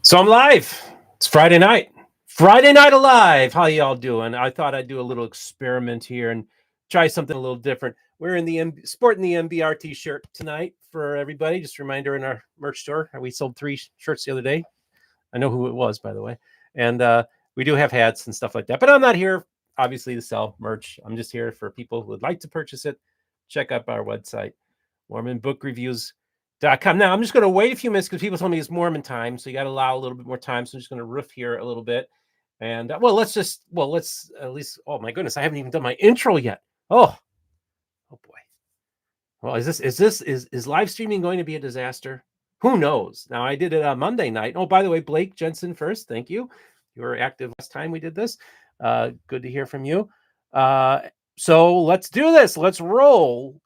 So I'm live. It's Friday night. Friday Night Alive. How y'all doing? I thought I'd do a little experiment here and try something a little different. We're in the sporting the MBR t-shirt tonight for everybody. Just a reminder, in our merch store, we sold 3 shirts the other day. I know who it was, by the way. And we do have hats and stuff like that. But I'm not here, obviously, to sell merch. I'm just here for people who would like to purchase it. Check out our website, MormonBookReviews.com. Now, I'm just going to wait a few minutes because people told me it's Mormon time, so you got to allow a little bit more time. So I'm just going to riff here a little bit. And let's at least, oh my goodness, I haven't even done my intro yet. Oh boy. Well, is live streaming going to be a disaster? Who knows? Now, I did it on Monday night. Oh, by the way, Blake Jensen first. Thank you. You were active last time we did this. Good to hear from you. So let's do this. Let's roll.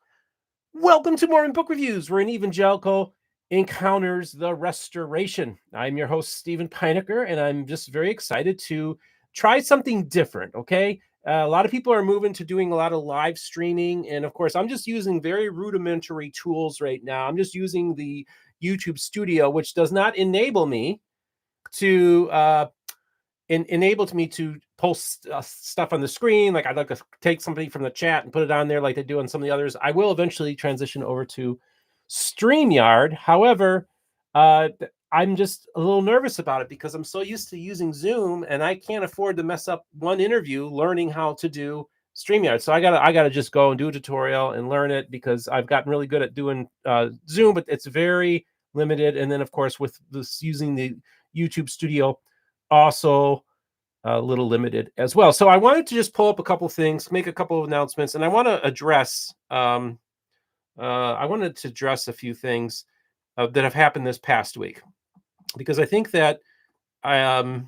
Welcome to Mormon Book Reviews, where an evangelical encounters the restoration. I'm your host, Steven Pynakker, and I'm just very excited to try something different, okay? A lot of people are moving to doing a lot of live streaming, and of course, I'm just using very rudimentary tools right now. I'm just using the YouTube Studio, which does not enable me to post stuff on the screen. Like, I'd like to take somebody from the chat and put it on there like they do on some of the others. I will eventually transition over to StreamYard. However, I'm just a little nervous about it because I'm so used to using Zoom, and I can't afford to mess up one interview learning how to do StreamYard. So I gotta just go and do a tutorial and learn it, because I've gotten really good at doing Zoom, but it's very limited. And then, of course, with this using the YouTube Studio, also a little limited as well. So I wanted to just pull up a couple things, make a couple of announcements, and I want to address a few things that have happened this past week, because I think that I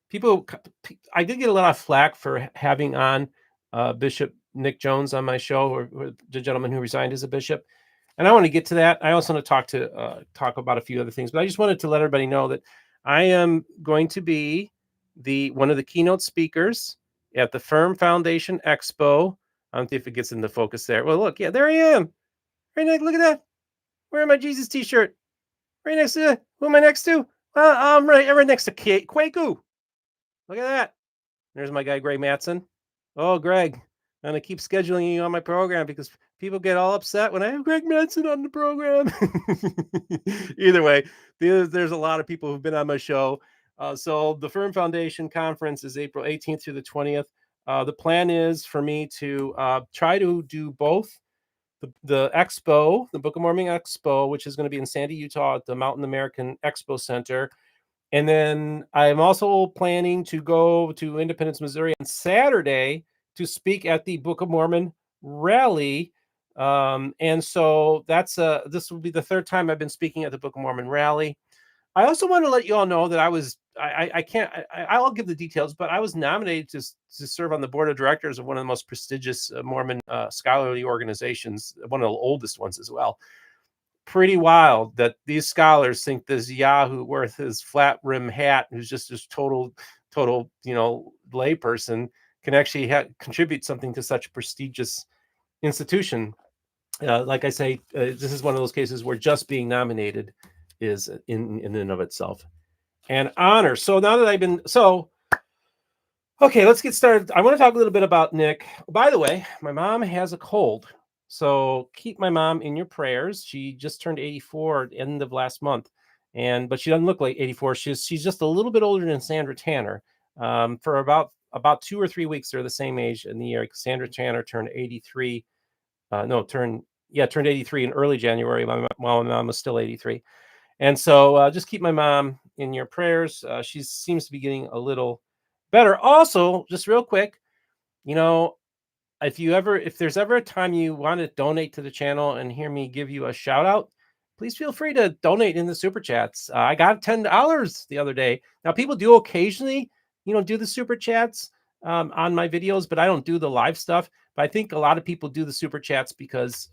did get a lot of flack for having on Bishop Nick Jones on my show, or the gentleman who resigned as a bishop. And I want to get to that. I also want to talk about a few other things, but I just wanted to let everybody know that I am going to be one of the keynote speakers at the Firm Foundation Expo. I don't know if it gets into focus there. Well, look, yeah, there I am. Right next, look at that. Wearing my Jesus t-shirt. Right next to, who am I next to? I'm right next to Kwaku. Look at that. There's my guy, Greg Mattson. Oh, Greg, I'm going to keep scheduling you on my program because people get all upset when I have Greg Mattson on the program. Either way, there's a lot of people who've been on my show. So the Firm Foundation Conference is April 18th through the 20th. The plan is for me to try to do both the Expo, the Book of Mormon Expo, which is going to be in Sandy, Utah at the Mountain American Expo Center. And then I'm also planning to go to Independence, Missouri on Saturday to speak at the Book of Mormon rally. And so this will be the third time I've been speaking at the Book of Mormon rally. I also want to let you all know that I'll give the details, but I was nominated to serve on the board of directors of one of the most prestigious Mormon scholarly organizations, one of the oldest ones as well. Pretty wild that these scholars think this Yahoo worth his flat rim hat, who's just this total, layperson, can actually contribute something to such a prestigious institution. Like I say, this is one of those cases where just being nominated is in and of itself an honor. So now that okay, let's get started. I want to talk a little bit about Nick. By the way, my mom has a cold, so keep my mom in your prayers. She just turned 84 at the end of last month, but she doesn't look like 84. She's just a little bit older than Sandra Tanner. For about 2 or 3 weeks, they're the same age in the year. Sandra Tanner turned 83. Turned 83 in early January, while my mom was still 83. And so just keep my mom in your prayers. She seems to be getting a little better. Also, just real quick, if there's ever a time you want to donate to the channel and hear me give you a shout out, please feel free to donate in the super chats. I got $10 the other day. Now, people do occasionally, do the super chats on my videos, but I don't do the live stuff. But I think a lot of people do the super chats because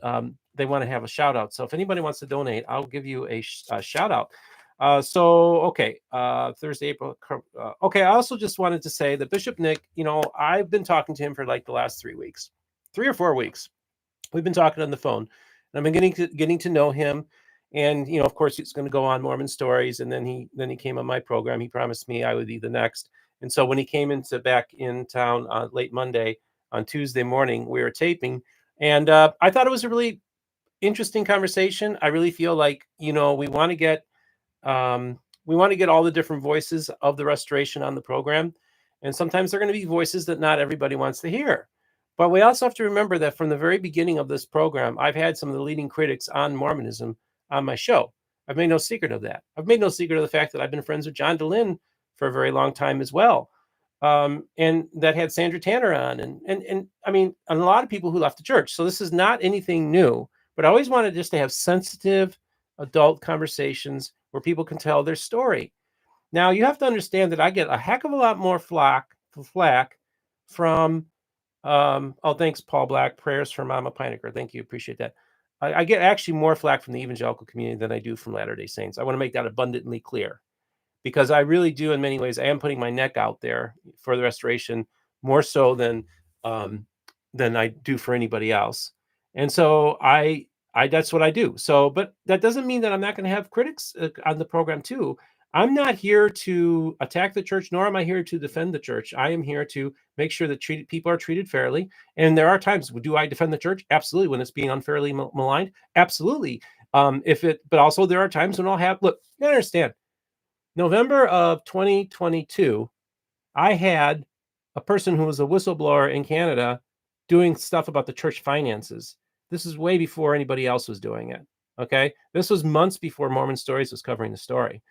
they want to have a shout out. So if anybody wants to donate, I'll give you a shout out. Thursday, April. Okay, I also just wanted to say that Bishop Nick, I've been talking to him for like the last 3 or 4 weeks. We've been talking on the phone, and I've been getting to know him. And, of course, he's going to go on Mormon Stories. And then he came on my program. He promised me I would be the next. And so when he came back in town late Monday, on Tuesday morning, we were taping. And I thought it was a really interesting conversation. I really feel like, we want to get all the different voices of the restoration on the program. And sometimes they're going to be voices that not everybody wants to hear. But we also have to remember that from the very beginning of this program, I've had some of the leading critics on Mormonism on my show. I've made no secret of that. I've made no secret of the fact that I've been friends with John Dehlin for a very long time as well. And that had Sandra Tanner on, and I mean, a lot of people who left the church. So this is not anything new, but I always wanted just to have sensitive adult conversations where people can tell their story. Now, you have to understand that I get a heck of a lot more flack from, thanks, Paul Black, prayers for Mama Pynakker. Thank you. Appreciate that. I get actually more flack from the evangelical community than I do from Latter-day Saints. I want to make that abundantly clear, because I really do, in many ways, I am putting my neck out there for the restoration more so than I do for anybody else. And so I that's what I do. So, but that doesn't mean that I'm not going to have critics on the program too. I'm not here to attack the church, nor am I here to defend the church. I am here to make sure that people are treated fairly. And there are times, do I defend the church? Absolutely. When it's being unfairly maligned? Absolutely. But also there are times when look, you understand, November of 2022, I had a person who was a whistleblower in Canada doing stuff about the church finances. This is way before anybody else was doing it. Okay. This was months before Mormon Stories was covering the story.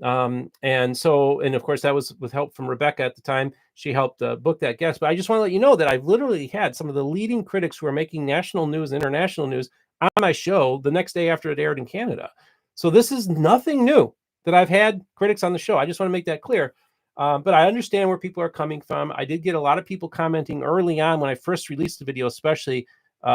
And of course, that was with help from Rebecca at the time. She helped book that guest. But I just want to let you know that I've literally had some of the leading critics who are making national news, international news on my show the next day after it aired in Canada. So this is nothing new that I've had critics on the show. I just want to make that clear. But I understand where people are coming from. I did get a lot of people commenting early on when I first released the video, especially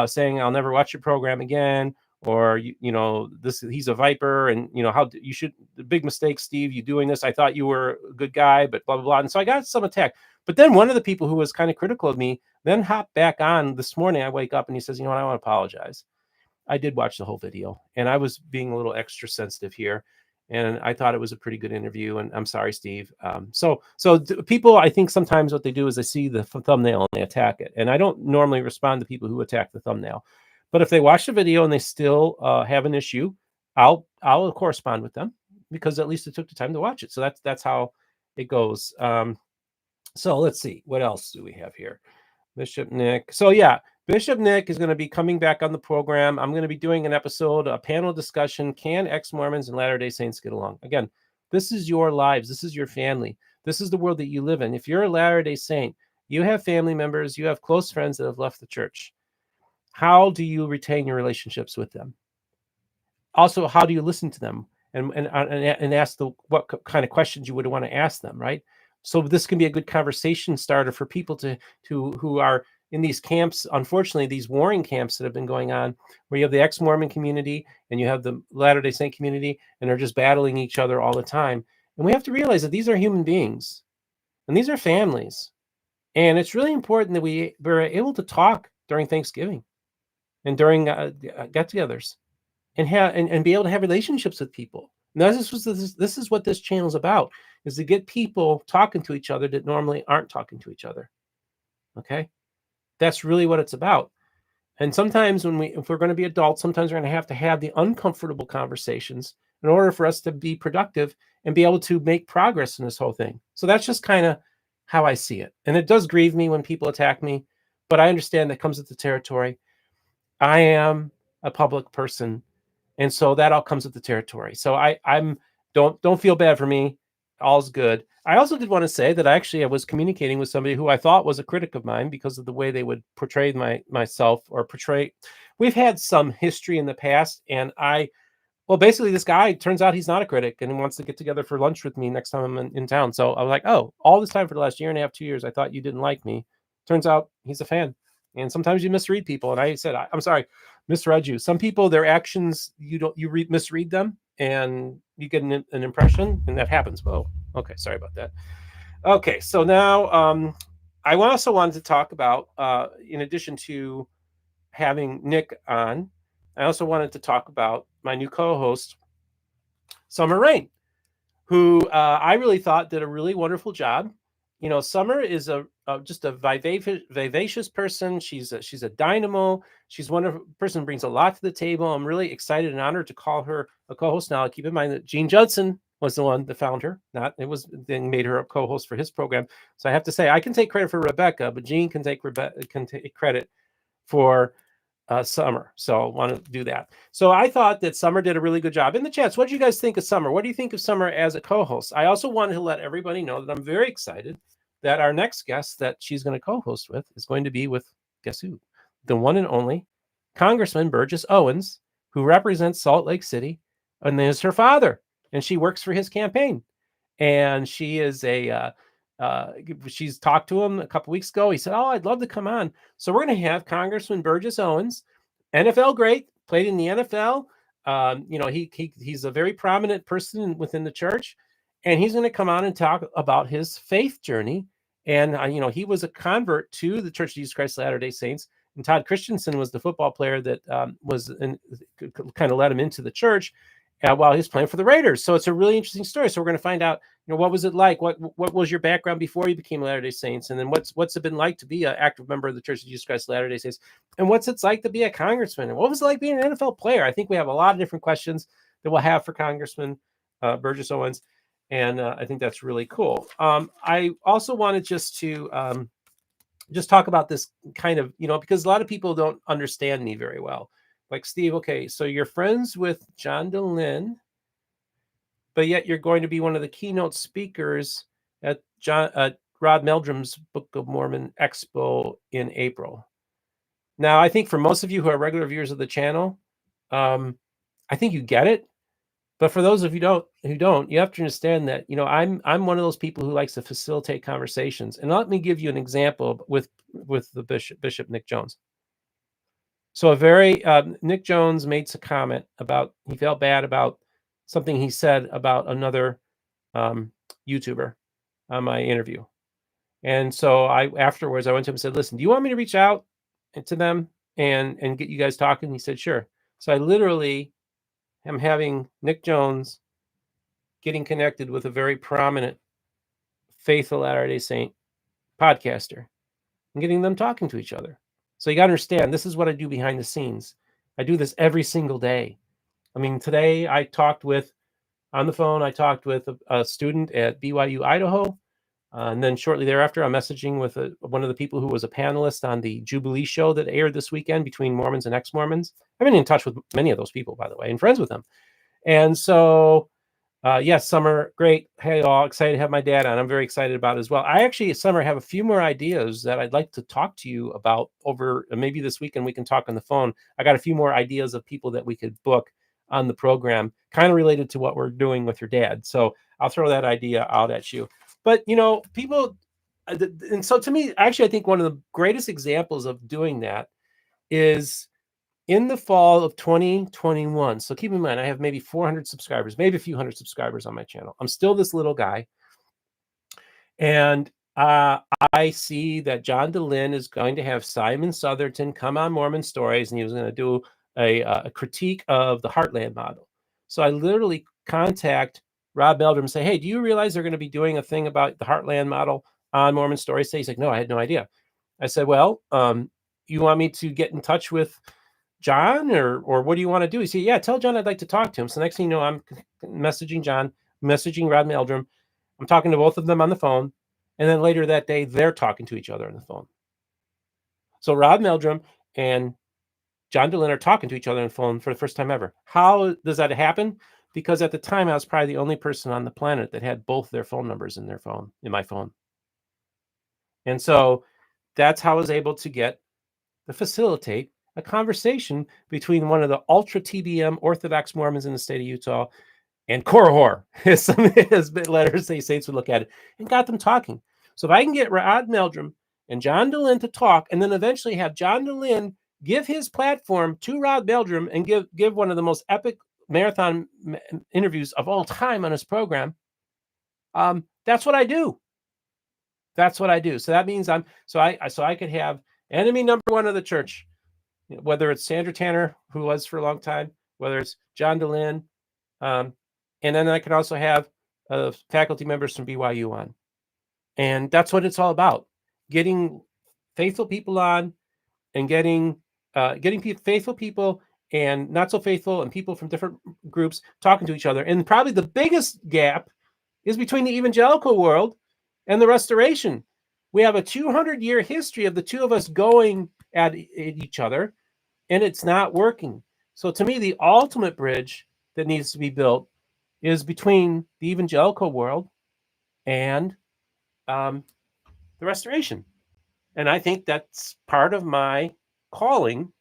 saying, I'll never watch your program again, or, he's a viper, and, how you should, the big mistake, Steve, you doing this. I thought you were a good guy, but blah, blah, blah. And so I got some attack. But then one of the people who was kind of critical of me then hopped back on this morning. I wake up and he says, I want to apologize. I did watch the whole video, and I was being a little extra sensitive here. And I thought it was a pretty good interview. And I'm sorry, Steve. So people, I think sometimes what they do is they see the thumbnail and they attack it. And I don't normally respond to people who attack the thumbnail. But if they watch the video and they still have an issue, I'll correspond with them, because at least it took the time to watch it. So that's how it goes. So let's see. What else do we have here? Bishop Nick. So yeah, Bishop Nick is going to be coming back on the program. I'm going to be doing an episode, a panel discussion. Can ex-Mormons and Latter-day Saints get along? Again, this is your lives. This is your family. This is the world that you live in. If you're a Latter-day Saint, you have family members, you have close friends that have left the church. How do you retain your relationships with them? Also, how do you listen to them and ask what kind of questions you would want to ask them, right? So this can be a good conversation starter for people who are in these camps, unfortunately, these warring camps that have been going on, where you have the ex-Mormon community and you have the Latter-day Saint community, and they're just battling each other all the time. And we have to realize that these are human beings and these are families. And it's really important that we're able to talk during Thanksgiving and during get-togethers and be able to have relationships with people. Now, this is what this channel is about, is to get people talking to each other that normally aren't talking to each other. Okay? That's really what it's about. And sometimes if we're going to be adults, sometimes we're going to have the uncomfortable conversations in order for us to be productive and be able to make progress in this whole thing. So that's just kind of how I see it. And it does grieve me when people attack me, but I understand that comes with the territory. I am a public person, and so that all comes with the territory. So don't feel bad for me. All's good. I also did want to say that I was communicating with somebody who I thought was a critic of mine because of the way they would portray myself or portray. We've had some history in the past, and basically this guy, turns out he's not a critic and he wants to get together for lunch with me next time I'm in town. So I was like, oh, all this time for the last year and a half, 2 years, I thought you didn't like me. Turns out he's a fan. And sometimes you misread people. And I said, I'm sorry, misread you. Some people, their actions, you misread them and you get an impression, and that happens. Well, okay, sorry about that. Okay, so now I also wanted to talk about, in addition to having Nick on, I also wanted to talk about my new co-host, Summer Rain, who I really thought did a really wonderful job. Summer is just a vivacious person. She's a dynamo. She's one of person who brings a lot to the table. I'm really excited and honored to call her a co-host. Now, keep in mind that Gene Judson was the one that found her. Not it was then made her a co-host for his program. So I have to say I can take credit for Rebecca, but Gene can take credit for Summer. So I want to do that. So I thought that Summer did a really good job. In the chats, what do you guys think of Summer? What do you think of Summer as a co-host? I also wanted to let everybody know that I'm very excited that our next guest that she's going to co-host with is going to be with, guess who? The one and only Congressman Burgess Owens, who represents Salt Lake City, and is her father, and she works for his campaign. And she is she's talked to him a couple weeks ago. He said, "Oh, I'd love to come on." So we're going to have Congressman Burgess Owens, NFL great, played in the NFL. He's a very prominent person within the church, and he's going to come on and talk about his faith journey. And he was a convert to the Church of Jesus Christ of Latter-day Saints. And Todd Christensen was the football player that kind of led him into the church while he was playing for the Raiders. So it's a really interesting story. So we're going to find out, what was it like? What was your background before you became Latter-day Saints? And then what's it been like to be an active member of the Church of Jesus Christ of Latter-day Saints? And what's it like to be a congressman? And what was it like being an NFL player? I think we have a lot of different questions that we'll have for Congressman Burgess Owens. And I think that's really cool. I also wanted just to just talk about this kind of, because a lot of people don't understand me very well. Like, Steve, okay, so you're friends with John Dehlin, but yet you're going to be one of the keynote speakers at Rod Meldrum's Book of Mormon Expo in April. Now, I think for most of you who are regular viewers of the channel, I think you get it. But for those of you who don't, you have to understand that, I'm one of those people who likes to facilitate conversations. And let me give you an example with the Bishop Nick Jones. So Nick Jones made a comment about, he felt bad about something he said about another YouTuber on my interview. And so afterwards I went to him and said, "Listen, do you want me to reach out to them and get you guys talking?" He said, "Sure." So I literally am having Nick Jones getting connected with a very prominent faithful Latter-day Saint podcaster and getting them talking to each other. So you got to understand, this is what I do behind the scenes. I do this every single day. I mean, today I talked with a student at BYU, Idaho. And then shortly thereafter, I'm messaging with one of the people who was a panelist on the Jubilee show that aired this weekend between Mormons and ex-Mormons. I've been in touch with many of those people, by the way, and friends with them. And so, yes, Summer, great. Hey, all, excited to have my dad on. I'm very excited about it as well. I actually, Summer, have a few more ideas that I'd like to talk to you about over maybe this weekend. We can talk on the phone. I got a few more ideas of people that we could book on the program, kind of related to what we're doing with your dad. So I'll throw that idea out at you. But, people, and so to me, actually, I think one of the greatest examples of doing that is in the fall of 2021. So keep in mind, I have maybe 400 subscribers, maybe a few hundred subscribers on my channel. I'm still this little guy. And I see that John Dehlin is going to have Simon Southerton come on Mormon Stories, and he was going to do a critique of the Heartland model. So I literally contact Rob Meldrum and say, "Hey, do you realize they're going to be doing a thing about the Heartland model on Mormon Stories?" He's like, "No, I had no idea." I said, "Well, you want me to get in touch with John, or what do you want to do?" He said, "Yeah, tell John I'd like to talk to him." So next thing you know, I'm messaging John, messaging Rod Meldrum. I'm talking to both of them on the phone. And then later that day, they're talking to each other on the phone. So Rod Meldrum and John Dehlin are talking to each other on the phone for the first time ever. How does that happen? Because at the time, I was probably the only person on the planet that had both their phone numbers in my phone. And so that's how I was able to facilitate a conversation between one of the ultra TBM Orthodox Mormons in the state of Utah and Korihor, as some of his Latter-day Saints would look at it, and got them talking. So if I can get Rod Meldrum and John Dehlin to talk, and then eventually have John Dehlin give his platform to Rod Meldrum and give one of the most epic marathon interviews of all time on his program, that's what I do. That's what I do. So that means I could have enemy number one of the church, whether it's Sandra Tanner, who was for a long time, whether it's John Dehlin, and then I can also have faculty members from BYU on. And that's what it's all about, getting faithful people on and getting faithful people and not so faithful and people from different groups talking to each other. And probably the biggest gap is between the evangelical world and the Restoration. We have a 200-year history of the two of us going at each other, and it's not working. So to me, the ultimate bridge that needs to be built is between the evangelical world and the Restoration. And I think that's part of my calling,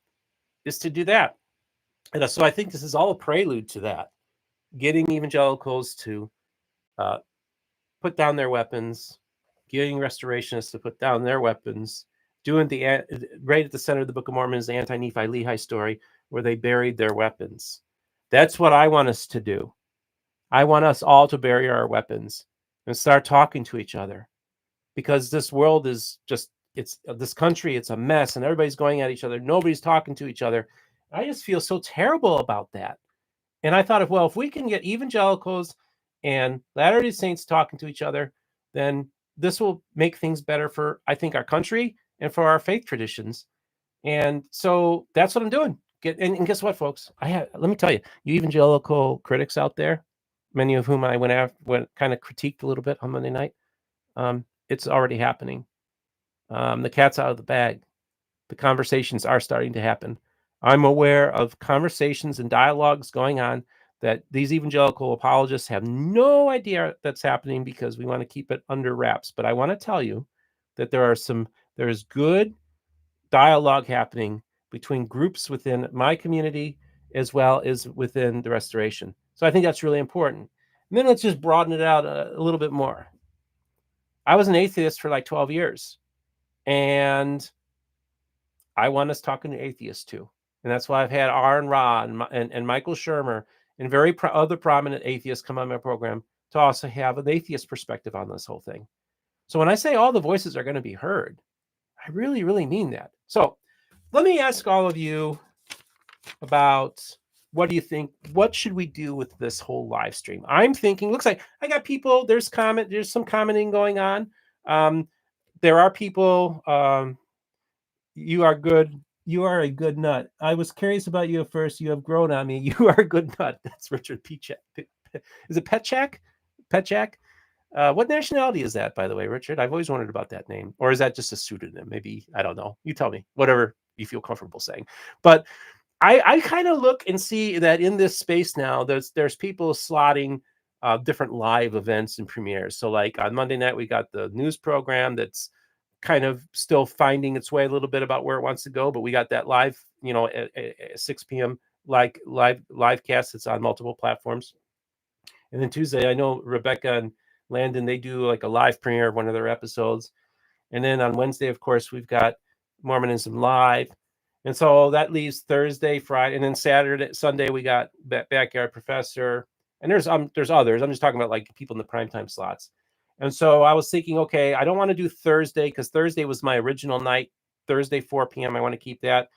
is to do that. And so I think this is all a prelude to that, getting evangelicals to put down their weapons, getting restorationists to put down their weapons, doing right at the center of the Book of Mormon is the anti-Nephi Lehi story, where they buried their weapons. That's what I want us to do. I want us all to bury our weapons and start talking to each other, because this world is just, this country, it's a mess, and everybody's going at each other. Nobody's talking to each other. I just feel so terrible about that. And I thought, if we can get evangelicals and Latter-day Saints talking to each other, then this will make things better for, I think, our country and for our faith traditions. And so that's what I'm doing. And guess what, folks? Let me tell you, you evangelical critics out there, many of whom I went kind of critiqued a little bit on Monday night, it's already happening. The cat's out of the bag. The conversations are starting to happen. I'm aware of conversations and dialogues going on that these evangelical apologists have no idea that's happening, because we want to keep it under wraps. But I want to tell you that there is good dialogue happening between groups within my community as well as within the Restoration. So I think that's really important. And then let's just broaden it out a little bit more. I was an atheist for like 12 years, and I want us talking to atheists too. And that's why I've had Aaron Ra and Michael Shermer and other prominent atheists come on my program to also have an atheist perspective on this whole thing. So when I say all the voices are going to be heard, I really, really mean that. So let me ask all of you about, what do you think? What should we do with this whole live stream? I'm thinking, looks like I got people, there's some commenting going on. There are people, you are good. You are a good nut. I was curious about you at first. You have grown on me. You are a good nut. That's Richard Petchak. Is it Petchak? Petchak? What nationality is that, by the way, Richard? I've always wondered about that name. Or is that just a pseudonym? Maybe, I don't know. You tell me, whatever you feel comfortable saying. But I kind of look and see that in this space now, there's people slotting different live events and premieres. So like on Monday night, we got the news program that's kind of still finding its way a little bit about where it wants to go, but we got that live, at 6 p.m. like live cast that's on multiple platforms. And then Tuesday, I know Rebecca and Landon, they do like a live premiere of one of their episodes. And then on Wednesday, of course, we've got Mormonism Live. And so that leaves Thursday, Friday, and then Sunday, we got Backyard Professor. And there's others. I'm just talking about like people in the primetime slots. And so I was thinking, okay, I don't want to do Thursday, because Thursday was my original night. Thursday, 4 p.m. I want to keep that.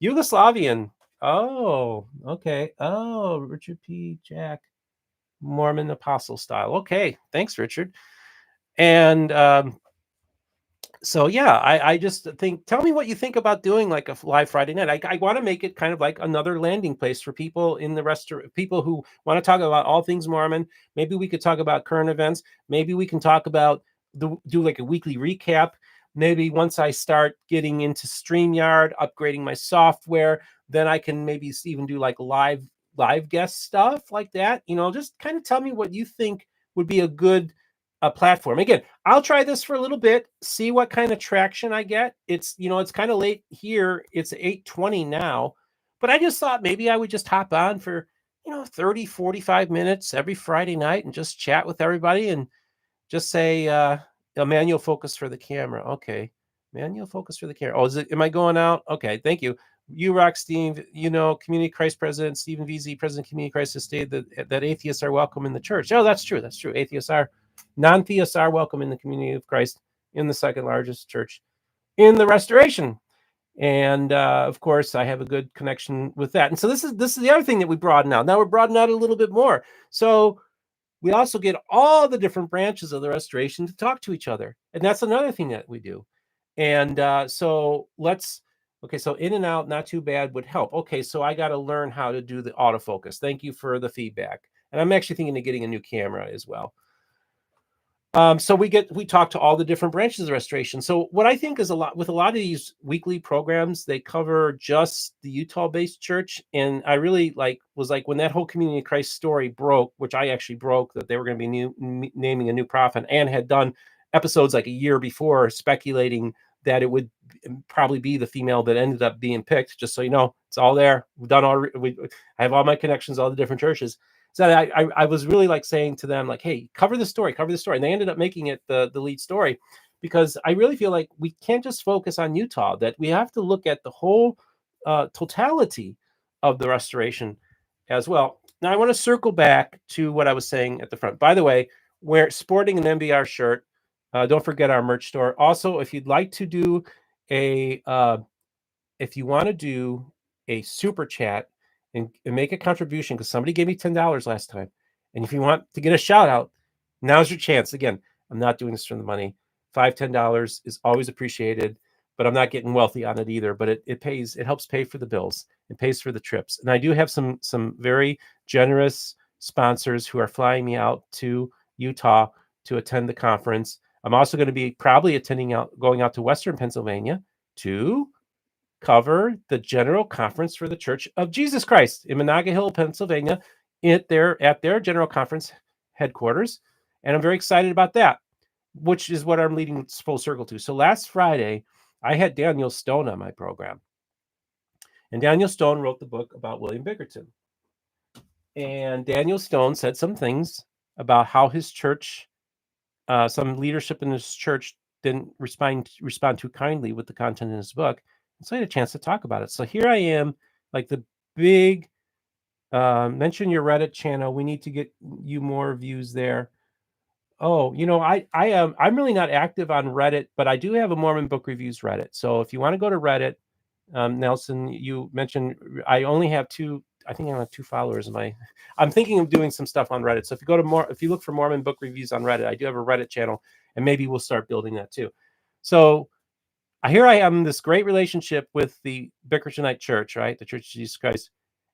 Yugoslavian. Oh, okay. Oh, Richard P. Jack. Mormon Apostle style. Okay. Thanks, Richard. And so, yeah, I just think, tell me what you think about doing like a live Friday night. I want to make it kind of like another landing place for people in the people who want to talk about all things Mormon. Maybe we could talk about current events. Maybe we can talk about do like a weekly recap. Maybe once I start getting into StreamYard, upgrading my software, then I can maybe even do like live guest stuff like that. Just kind of tell me what you think would be a good platform. Again, I'll try this for a little bit, see what kind of traction I get. It's kind of late here. It's 8:20 now, but I just thought maybe I would just hop on for 30, 45 minutes every Friday night and just chat with everybody and just say a manual focus for the camera. Okay, manual focus for the camera. Oh, am I going out? Okay, thank you. You rock, Steve. Community Christ President Stephen VZ, President of Community Christ, has stated that atheists are welcome in the church. Oh, that's true. That's true. Non-theists are welcome in the community of Christ, in the second largest church in the Restoration. And of course, I have a good connection with that. And so this is the other thing that we broaden out. Now we're broadening out a little bit more. So we also get all the different branches of the restoration to talk to each other. And that's another thing that we do. And so in and out, not too bad would help. Okay, so I got to learn how to do the autofocus. Thank you for the feedback. And I'm actually thinking of getting a new camera as well. So we talk to all the different branches of restoration. So what I think is a lot of these weekly programs, they cover just the Utah-based church. And I really was like when that whole Community of Christ story broke, which I actually broke, that they were going to be naming a new prophet, and had done episodes like a year before speculating that it would probably be the female that ended up being picked. Just so you know, it's all there. I have all my connections, all the different churches. So I was really saying to them, hey, cover the story. And they ended up making it the lead story, because I really feel like we can't just focus on Utah, that we have to look at the whole totality of the restoration as well. Now I want to circle back to what I was saying at the front. By the way, we're sporting an MBR shirt. Don't forget our merch store. Also, if you'd like to do if you want to do a super chat and make a contribution, because somebody gave me $10 last time, and if you want to get a shout out, now's your chance. Again, I'm not doing this for the money. $5-10 is always appreciated, but I'm not getting wealthy on it either. But it helps pay for the bills. It pays for the trips. And I do have some very generous sponsors who are flying me out to Utah to attend the conference. I'm also going to be probably going out to Western Pennsylvania to cover the General Conference for the Church of Jesus Christ in Monongahela, Pennsylvania, at their General Conference headquarters. And I'm very excited about that, which is what I'm leading full circle to. So last Friday, I had Daniel Stone on my program. And Daniel Stone wrote the book about William Bickerton. And Daniel Stone said some things about how his church, some leadership in his church didn't respond too kindly with the content in his book. So I had a chance to talk about it. So here I am, the big mention your Reddit channel. We need to get you more views there. Oh, I'm really not active on Reddit, but I do have a Mormon Book Reviews Reddit. So if you want to go to Reddit, Nelson, you mentioned I only have I think I have 2 followers. I'm thinking of doing some stuff on Reddit. So if you look for Mormon Book Reviews on Reddit, I do have a Reddit channel, and maybe we'll start building that too. So here I am in this great relationship with the Bickertonite Church, right? The Church of Jesus Christ.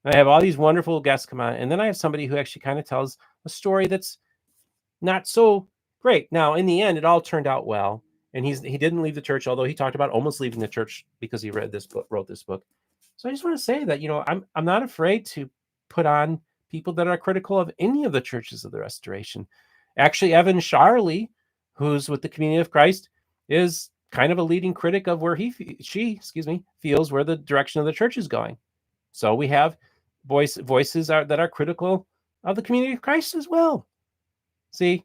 And I have all these wonderful guests come on. And then I have somebody who actually kind of tells a story that's not so great. Now, in the end, it all turned out well. And he didn't leave the church, although he talked about almost leaving the church because he wrote this book. So I just want to say that, I'm not afraid to put on people that are critical of any of the churches of the Restoration. Actually, Evan Sharley, who's with the Community of Christ, is kind of a leading critic of where she feels where the direction of the church is going. So we have voices that are critical of the Community of Christ as well. See,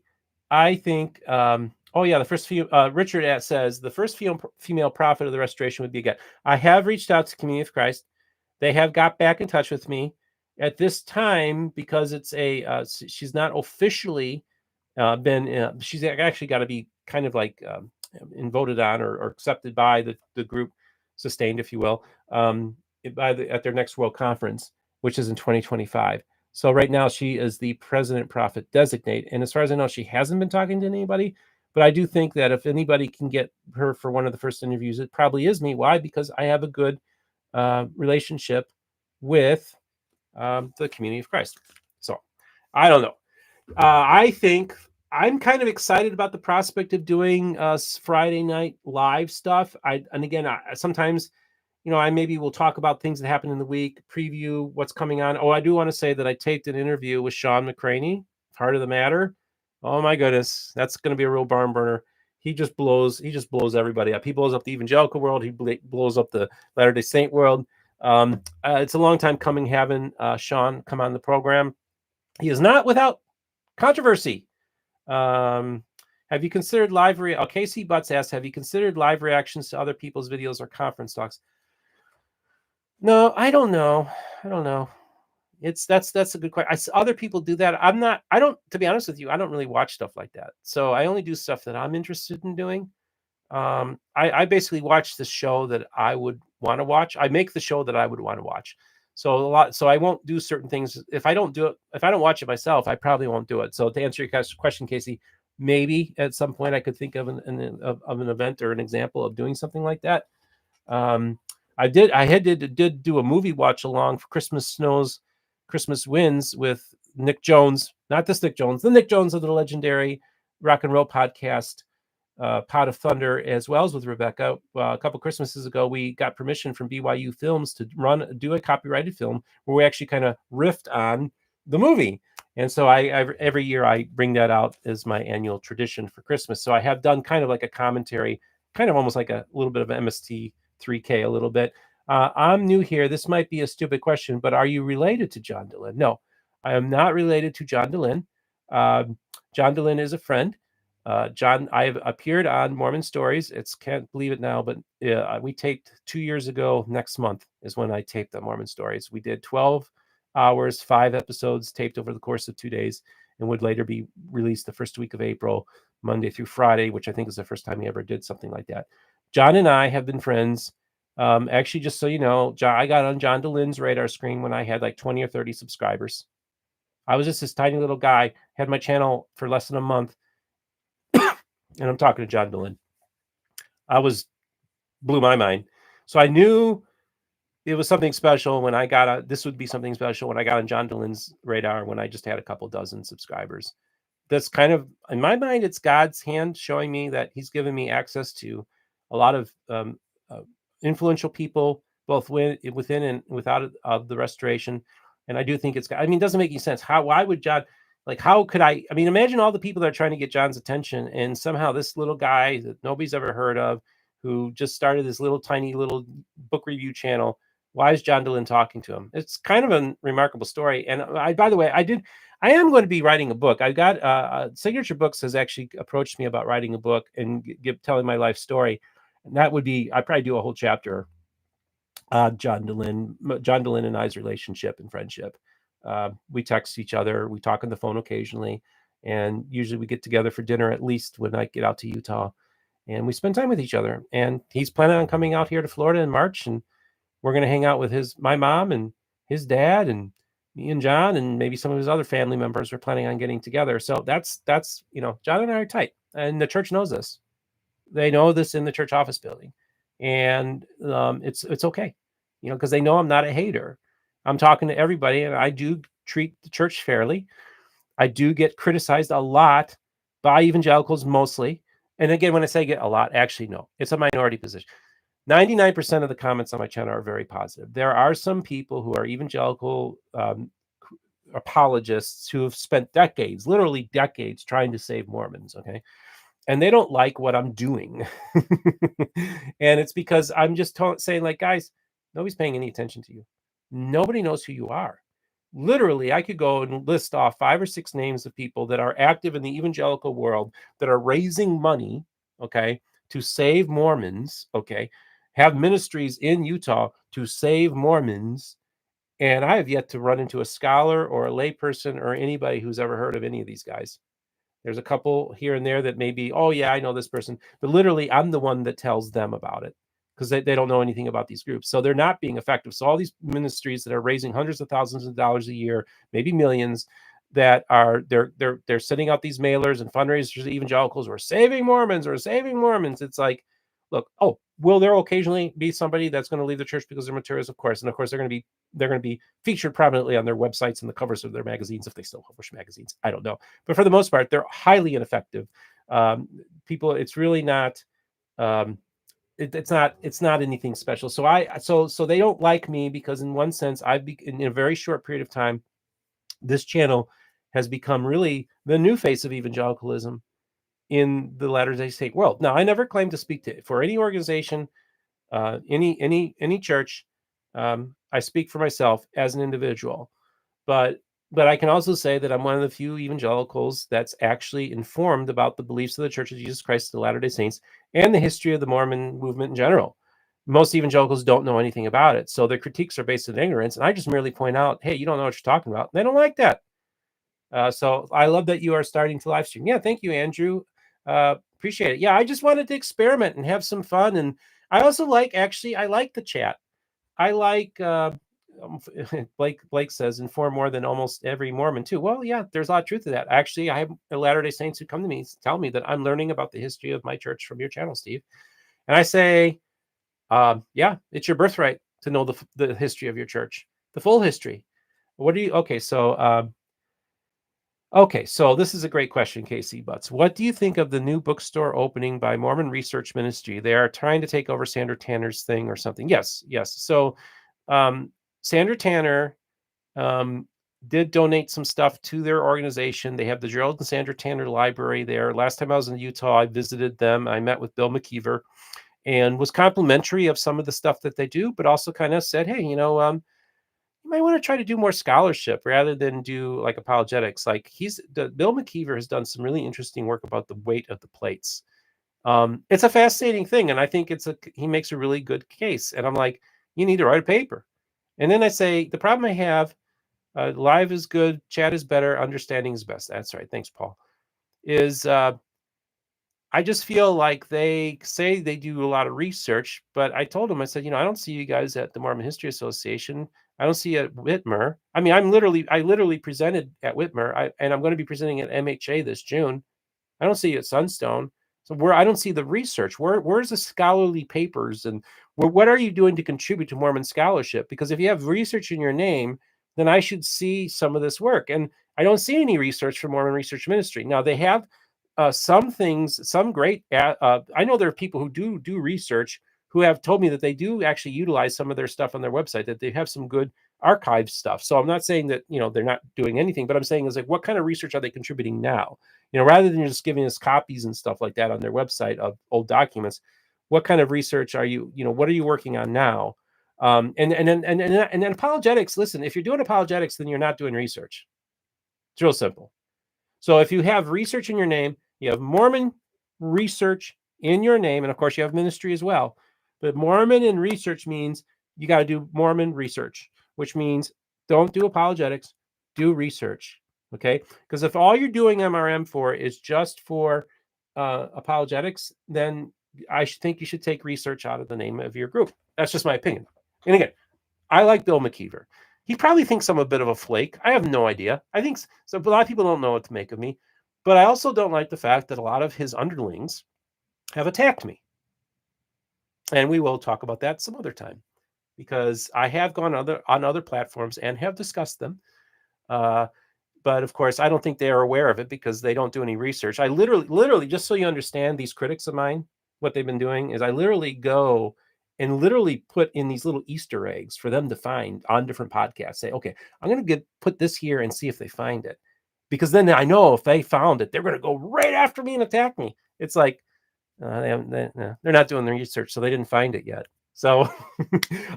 I think, the first few, Richard says, the first female prophet of the Restoration would be a guy. I have reached out to Community of Christ. They have got back in touch with me at this time, because it's she's not officially been, she's actually got to be kind of voted on or accepted by the group, sustained, if you will, at their next World Conference, which is in 2025. So right now she is the president prophet designate. And as far as I know, she hasn't been talking to anybody, but I do think that if anybody can get her for one of the first interviews, it probably is me. Why? Because I have a good relationship with the Community of Christ. So I don't know. I think I'm kind of excited about the prospect of doing Friday night live stuff. Sometimes, I maybe will talk about things that happen in the week, preview what's coming on. Oh, I do want to say that I taped an interview with Sean McCraney, Heart of the Matter. Oh my goodness, that's going to be a real barn burner. He just blows everybody up. He blows up the evangelical world. He blows up the Latter-day Saint world. It's a long time coming having Sean come on the program. He is not without controversy. Have you considered Casey Butts asked, have you considered live reactions to other people's videos or conference talks? No, I don't know. That's a good question. Other people do that. To be honest with you, I don't really watch stuff like that. So I only do stuff that I'm interested in doing. I basically watch the show that I would want to watch. I make the show that I would want to watch. So I won't do certain things. If I don't watch it myself, I probably won't do it. So to answer your question, Casey, maybe at some point I could think of an event or an example of doing something like that. I did do a movie watch along for Christmas Snows, Christmas Winds with Nick Jones, not this Nick Jones, the Nick Jones of the legendary rock and roll podcast, Pot of Thunder, as well as with Rebecca. A couple Christmases ago, we got permission from BYU Films to do a copyrighted film where we actually kind of riffed on the movie. And so every year I bring that out as my annual tradition for Christmas. So I have done kind of like a commentary, kind of almost like a little bit of MST 3K, a little bit. I'm new here. This might be a stupid question, but are you related to John Dehlin? No, I am not related to John Dehlin. John Dehlin is a friend. John, I've appeared on Mormon Stories. Can't believe it now, but we taped 2 years ago. Next month is when I taped the Mormon Stories. We did 12 hours, 5 episodes taped over the course of 2 days, and would later be released the first week of April, Monday through Friday, which I think is the first time he ever did something like that. John and I have been friends. Actually, just so you know, I got on John Dehlin's radar screen when I had like 20 or 30 subscribers. I was just this tiny little guy, had my channel for less than a month. And I'm talking to John Dehlin. Blew my mind. So I knew it was something special when I got this would be something special when I got on John Dehlin's radar when I just had a couple dozen subscribers. That's kind of, in my mind, it's God's hand showing me that he's given me access to a lot of influential people, both within and without of the restoration. And I do think it doesn't make any sense. Why would John, how could imagine all the people that are trying to get John's attention, and somehow this little guy that nobody's ever heard of, who just started this tiny little book review channel. Why is John Dehlin talking to him? It's kind of a remarkable story. And by the way, I am going to be writing a book. I got Signature Books has actually approached me about writing a book and telling my life story. And that would be, I'd probably do a whole chapter John Dehlin and I's relationship and friendship. We text each other. We talk on the phone occasionally. And usually we get together for dinner, at least when I get out to Utah. And we spend time with each other. And he's planning on coming out here to Florida in March. And we're going to hang out with my mom and his dad and me and John and maybe some of his other family members. We're planning on getting together. So that's John and I are tight, and the church knows this. They know this in the church office building, and it's okay, because they know I'm not a hater. I'm talking to everybody, and I do treat the church fairly. I do get criticized a lot by evangelicals mostly. And again, when I say get a lot, actually, no, it's a minority position. 99% of the comments on my channel are very positive. There are some people who are evangelical apologists who have spent decades, literally decades, trying to save Mormons, okay? And they don't like what I'm doing. And it's because I'm just saying, guys, nobody's paying any attention to you. Nobody knows who you are. Literally, I could go and list off 5 or 6 names of people that are active in the evangelical world that are raising money, okay, to save Mormons, okay, have ministries in Utah to save Mormons. And I have yet to run into a scholar or a layperson or anybody who's ever heard of any of these guys. There's a couple here and there that maybe, oh yeah, I know this person, but literally I'm the one that tells them about it, because they don't know anything about these groups. So they're not being effective. So all these ministries that are raising hundreds of thousands of dollars a year, maybe millions, that are they're sending out these mailers and fundraisers to evangelicals, or saving Mormons or saving Mormons. It's like, look, will there occasionally be somebody that's going to leave the church because of materials? Of course. And of course they're going to be featured prominently on their websites and the covers of their magazines, if they still publish magazines. I don't know. But for the most part, they're highly ineffective. People, it's really not it's not anything special. So they don't like me because in one sense, in a very short period of time, this channel has become really the new face of evangelicalism in the Latter-day Saint world. Now, I never claimed to speak for any organization, any church. I speak for myself as an individual, but I can also say that I'm one of the few evangelicals that's actually informed about the beliefs of the Church of Jesus Christ of the Latter-day Saints and the history of the Mormon movement in general. Most evangelicals don't know anything about it, so their critiques are based on ignorance, and I just merely point out, hey, you don't know what you're talking about. They don't like that. So I love that you are starting to live stream. Yeah, thank you, Andrew. Appreciate it. Yeah, I just wanted to experiment and have some fun. And I also like the chat. I like Blake says inform more than almost every Mormon too. Well, yeah, there's a lot of truth to that. Actually, I have Latter-day Saints who come to me tell me that I'm learning about the history of my church from your channel, Steve. And I say, yeah, it's your birthright to know the history of your church, the full history. What do you? Okay, so this is a great question, Casey Butts. What do you think of the new bookstore opening by Mormon Research Ministry? They are trying to take over Sandra Tanner's thing or something. Yes. So Sandra Tanner did donate some stuff to their organization. They have the Gerald and Sandra Tanner Library there. Last time I was in Utah, I visited them. I met with Bill McKeever and was complimentary of some of the stuff that they do, but also kind of said, hey, you might want to try to do more scholarship rather than do like apologetics. Like Bill McKeever has done some really interesting work about the weight of the plates. It's a fascinating thing. And I think he makes a really good case. And I'm like, you need to write a paper. And then I say, the problem I have, live is good, chat is better, understanding is best. That's right. Thanks, Paul. I just feel like they say they do a lot of research, but I told them, I said, I don't see you guys at the Mormon History Association. I don't see you at Whitmer. I mean, I literally presented at Whitmer, and I'm going to be presenting at MHA this June. I don't see you at Sunstone. So I don't see the research. Where's the scholarly papers, and what are you doing to contribute to Mormon scholarship? Because if you have research in your name, then I should see some of this work. And I don't see any research from Mormon Research Ministry. Now they have some things, some great. I know there are people who do research who have told me that they do actually utilize some of their stuff on their website, that they have some good archive stuff. So I'm not saying that, they're not doing anything, but I'm saying is like, what kind of research are they contributing now? Rather than just giving us copies and stuff like that on their website of old documents, what kind of research are you, what are you working on now? And then apologetics, listen, if you're doing apologetics, then you're not doing research. It's real simple. So if you have research in your name, you have Mormon research in your name, and of course you have ministry as well. But Mormon and research means you got to do Mormon research, which means don't do apologetics, do research. Okay? Because if all you're doing MRM for is just for apologetics, then I think you should take research out of the name of your group. That's just my opinion. And again, I like Bill McKeever. He probably thinks I'm a bit of a flake. I have no idea. I think so. A lot of people don't know what to make of me. But I also don't like the fact that a lot of his underlings have attacked me. And we will talk about that some other time, because I have gone on other platforms and have discussed them. But of course, I don't think they are aware of it because they don't do any research. I literally, just so you understand, these critics of mine, what they've been doing is I literally go and literally put in these little Easter eggs for them to find on different podcasts. Say, okay, I'm going to put this here and see if they find it. Because then I know if they found it, they're going to go right after me and attack me. It's like, they're not doing the research, so they didn't find it yet. So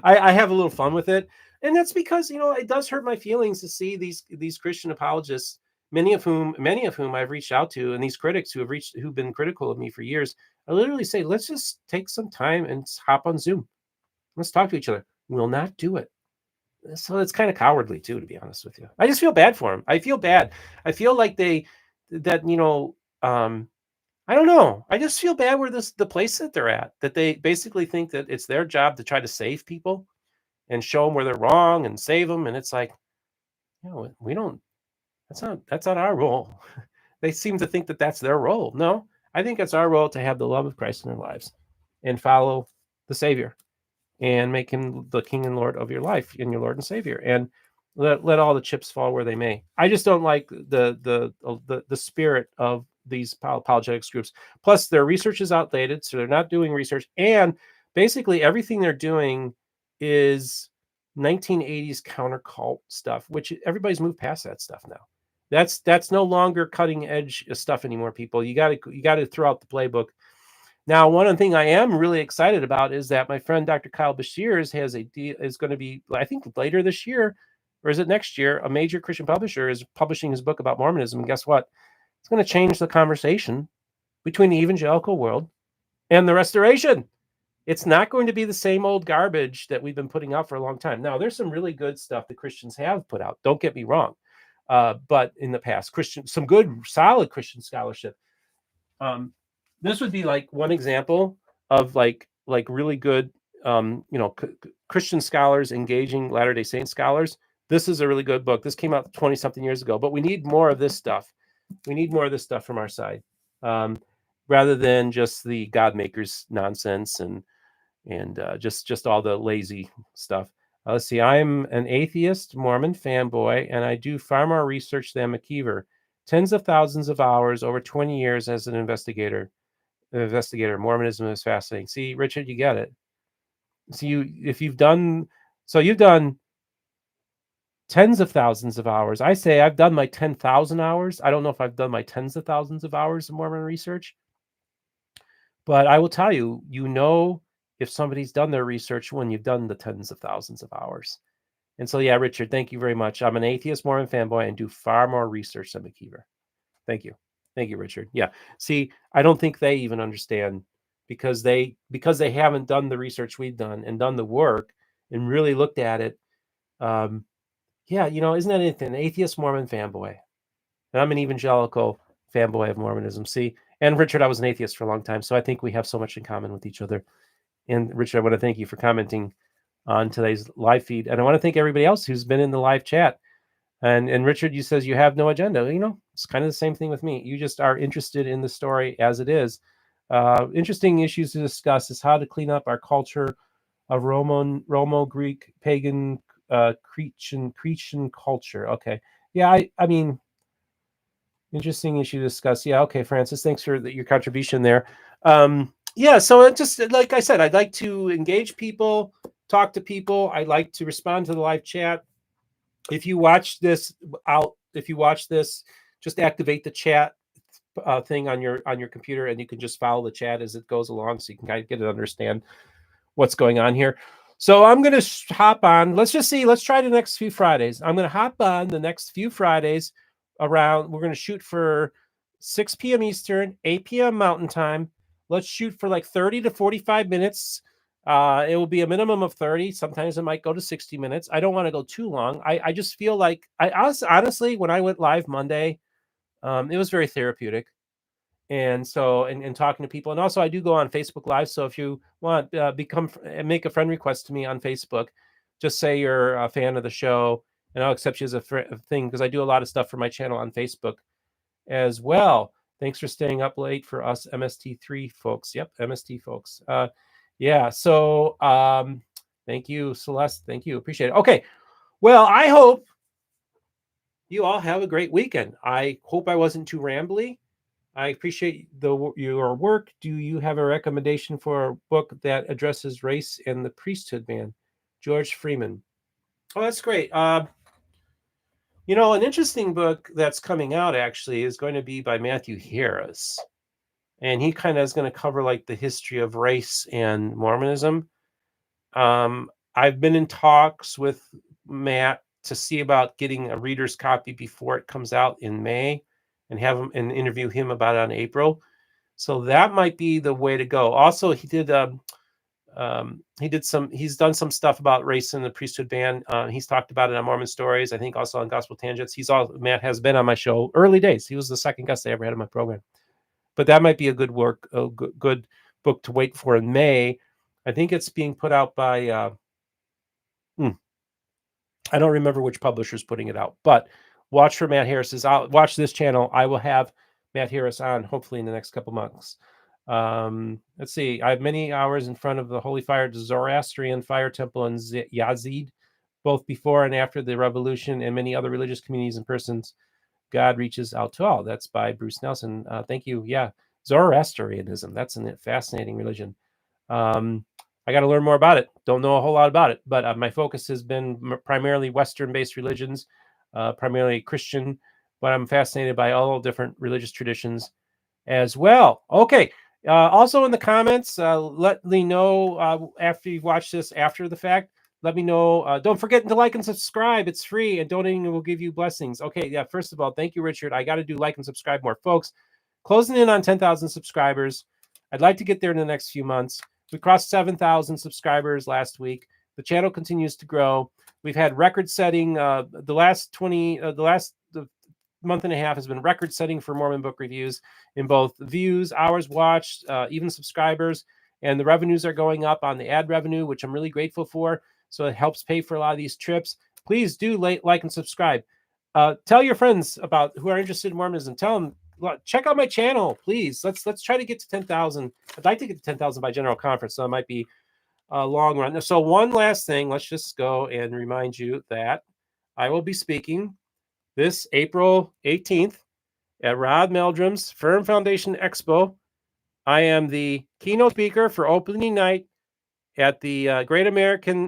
I have a little fun with it. And that's because, it does hurt my feelings to see these Christian apologists, many of whom I've reached out to, and these critics who've been critical of me for years. I literally say, let's just take some time and hop on Zoom. Let's talk to each other. We'll not do it. So it's kind of cowardly too, to be honest with you. I just feel bad for them. I feel bad. I feel like I don't know. I just feel bad where the place that they're at, that they basically think that it's their job to try to save people and show them where they're wrong and save them. And it's like, we don't, that's not our role. They seem to think that that's their role. No, I think it's our role to have the love of Christ in our lives and follow the Savior and make him the King and Lord of your life and your Lord and Savior, and let all the chips fall where they may. I just don't like the spirit of these apologetics groups. Plus, their research is outdated, so they're not doing research, and basically everything they're doing is 1980s counter cult stuff, which everybody's moved past that stuff now. That's no longer cutting edge stuff anymore, people. You got to throw out the playbook. Now, one thing I am really excited about is that my friend Dr. Kyle Bashirs is going to be, I think later this year, or is it next year, a major Christian publisher is publishing his book about Mormonism. And guess what? It's going to change the conversation between the evangelical world and the Restoration. It's not going to be the same old garbage that we've been putting out for a long time. Now, there's some really good stuff that Christians have put out. Don't get me wrong. But in the past, some good, solid Christian scholarship. This would be like one example of like really good, Christian scholars engaging Latter-day Saint scholars. This is a really good book. This came out 20 something years ago, but we need more of this stuff. We need more of this stuff from our side, rather than just the God makers nonsense and just all the lazy stuff. Let's see. I'm an atheist Mormon fanboy, and I do far more research than McKeever. Tens of thousands of hours over 20 years as an investigator. Mormonism is fascinating. See, Richard, you get it. So you've done tens of thousands of hours. I say I've done my 10,000 hours. I don't know if I've done my tens of thousands of hours of Mormon research, but I will tell you, if somebody's done their research when you've done the tens of thousands of hours. And so, yeah, Richard, thank you very much. I'm an atheist Mormon fanboy and do far more research than McKeever. Thank you. Thank you, Richard. Yeah. See, I don't think they even understand because they haven't done the research we've done and done the work and really looked at it. Yeah, isn't that anything? An atheist Mormon fanboy. And I'm an evangelical fanboy of Mormonism. See, and Richard, I was an atheist for a long time, so I think we have so much in common with each other. And Richard, I want to thank you for commenting on today's live feed. And I want to thank everybody else who's been in the live chat. And Richard, you says you have no agenda. It's kind of the same thing with me. You just are interested in the story as it is. Interesting issues to discuss is how to clean up our culture of Romo Greek pagan Cretan culture. Okay. Yeah, I mean, interesting issue to discuss. Yeah, okay, Francis, thanks for your contribution there. Yeah, so just like I said, I'd like to engage people, talk to people. I'd like to respond to the live chat. If you watch this, just activate the chat thing on your computer, and you can just follow the chat as it goes along, so you can kind of get to understand what's going on here. So I'm going to hop on. Let's try the next few Fridays. I'm going to hop on the next few Fridays around. We're going to shoot for 6 p.m. Eastern, 8 p.m. Mountain Time. Let's shoot for like 30 to 45 minutes. It will be a minimum of 30. Sometimes it might go to 60 minutes. I don't want to go too long. I just feel like honestly, when I went live Monday, it was very therapeutic. And so, and talking to people, and also I do go on Facebook Live. So if you want, make a friend request to me on Facebook, just say you're a fan of the show, and I'll accept you as a thing, because I do a lot of stuff for my channel on Facebook as well. Thanks for staying up late for us MST3 folks. Yep, MST folks. Yeah. So, thank you, Celeste. Thank you. Appreciate it. Okay. Well, I hope you all have a great weekend. I hope I wasn't too rambly. I appreciate your work. Do you have a recommendation for a book that addresses race and the priesthood ban? George Freeman. Oh, that's great. An interesting book that's coming out actually is going to be by Matthew Harris. And he kind of is going to cover like the history of race and Mormonism. I've been in talks with Matt to see about getting a reader's copy before it comes out in May, and have him and interview him about it in April. So that might be the way to go. Also, he's done some stuff about race and the priesthood ban. He's talked about it on Mormon Stories. I think also on Gospel Tangents. Matt has been on my show early days. He was the second guest I ever had on my program. But that might be a good book to wait for in May. I think it's being put out by I don't remember which publisher's putting it out, but watch for Matt Harris's. I'll watch this channel. I will have Matt Harris on hopefully in the next couple months. Let's see. I have many hours in front of the Holy Fire Zoroastrian Fire Temple in Yazid, both before and after the revolution, and many other religious communities and persons. God reaches out to all. That's by Bruce Nelson. Thank you. Yeah, Zoroastrianism. That's a fascinating religion. I got to learn more about it. Don't know a whole lot about it, but my focus has been primarily Western-based religions, primarily Christian, but I'm fascinated by all different religious traditions as well. Okay. Also in the comments, let me know after you've watched this after the fact. Let me know. Don't forget to like and subscribe. It's free, and donating will give you blessings. Okay. Yeah. First of all, thank you, Richard. I got to do like and subscribe more, folks. Closing in on 10,000 subscribers. I'd like to get there in the next few months. We crossed 7,000 subscribers last week. The channel continues to grow. We've had record-setting the month and a half has been record-setting for Mormon book reviews in both views, hours watched, even subscribers, and the revenues are going up on the ad revenue, which I'm really grateful for. So it helps pay for a lot of these trips. Please do like and subscribe. Tell your friends about who are interested in Mormonism. Tell them, check out my channel, please. Let's try to get to 10,000. I'd like to get to 10,000 by General Conference, so it might be a long run. So one last thing, let's just go and remind you that I will be speaking this April 18th at Rod Meldrum's Firm Foundation Expo. I am the keynote speaker for opening night at the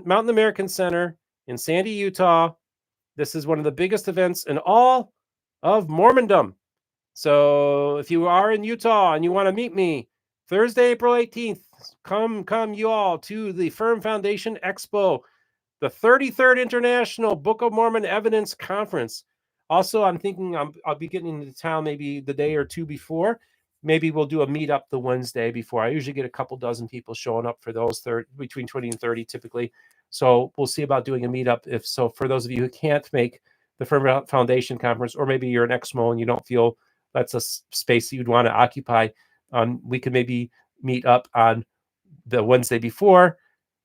Mountain American Center in Sandy, Utah. This is one of the biggest events in all of Mormondom. So if you are in Utah and you want to meet me, Thursday, April 18th, come you all to the Firm Foundation Expo, the 33rd International Book of Mormon Evidence Conference. Also, I'm thinking I'll be getting into town maybe the day or two before. Maybe we'll do a meetup the Wednesday before. I usually get a couple dozen people showing up for those, between 20 and 30 typically. So we'll see about doing a meetup. If so, for those of you who can't make the Firm Foundation Conference, or maybe you're an Exmo and you don't feel that's a space you'd want to occupy, we could maybe meet up on the Wednesday before.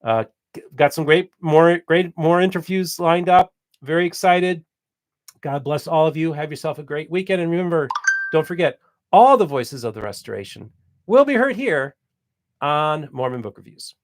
Got some more interviews lined up. Very excited. God bless all of you. Have yourself a great weekend. And remember, don't forget, all the voices of the restoration will be heard here on Mormon Book Reviews.